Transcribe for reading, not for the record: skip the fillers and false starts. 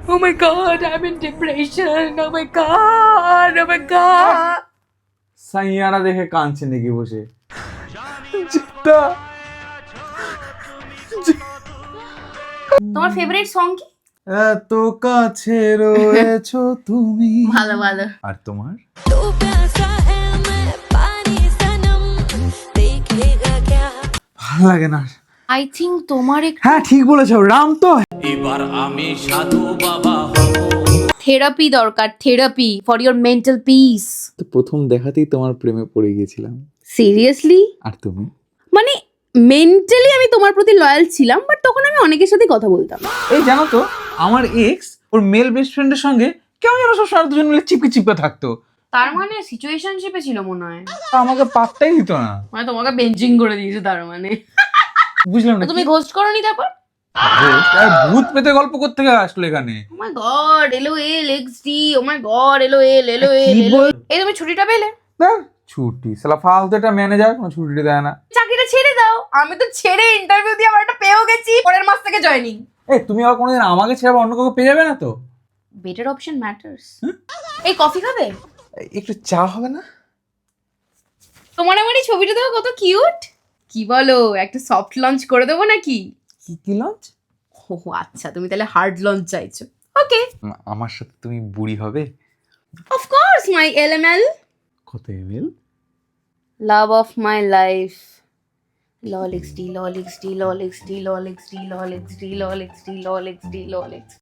Oh my god, I'm in depression. Oh my god, oh my god. Saiyaara দেখে কাঁদছে নাকি বসে? চিত্তা, তোমার ফেভারিট সং কি? এত কাছে রয়েছো তুমি। ভালো ভালো। আর তোমার? ভালো লাগে না। আই থিঙ্ক তোমার একটু হ্যাঁ ঠিক বলেছো, রাম তো এবার আমি সাধু বাবা হব। থেরাপি দরকার, therapy for your mental peace. তো প্রথম দেখাতেই তোমার প্রেমে পড়ে গিয়েছিলাম। সিরিয়াসলি? আর তুমি? মানে মেন্টালি আমি তোমার প্রতি লয়াল ছিলাম, বাট তখন আমি অনেকের সাথে কথা বলতাম। এই জানো তো, আমার এক্স ওর মেল বেস্ট ফ্রেন্ডের সঙ্গে কেমন যেন সবসময় দুজন মিলে চিপকে চিপকে থাকতো। তার মানে সিচুয়েশনশিপে ছিল মনে হয়, তা আমাকে পাত্তাই দিত না। মানে তোমাকে বেঞ্চিং করে দিয়েছে তার মানে। বুঝলাম না, তুমি ঘোস্ট করনি তারপর? ভূত পেতে গল্প করতে আসলো এখানে। ও মাই গড, LOL XD, ও মাই গড, LOL LOL। কি বল? এই তুমি ছুটিটা পেলে? ছুটি সালা ফালতু একটা ম্যানেজার, কোনো ছুটি দেয় না। চাকরিটা ছেড়ে দাও। আমি তো ছেড়ে ইন্টারভিউ দিয়ে আমার একটা পেয়েও গেছি, পরের মাস থেকে জয়েনিং। এই তুমি আর কোনোদিন আমাকে ছেড়ে আবার অন্য কাউকে পেয়ে যাবে না তো? Better option matters. এই কফি খাবে? একটু চা হবে না? তোমার আমার এই ছবিটা দেখো কত কিউট। কি বলো, একটা সফট লঞ্চ করে দেবো নাকি? কি লঞ্চ? ও আচ্ছা, তুমি তাহলে হার্ড লঞ্চ চাইছো। ওকে, আমার সাথে তুমি বুড়ি হবে? অফ কোর্স মাই LML, কত ML? Love of my life. LOL XD LOL XD LOL XD LOL XD LOL XD LOL XD LOL XD LOL XD।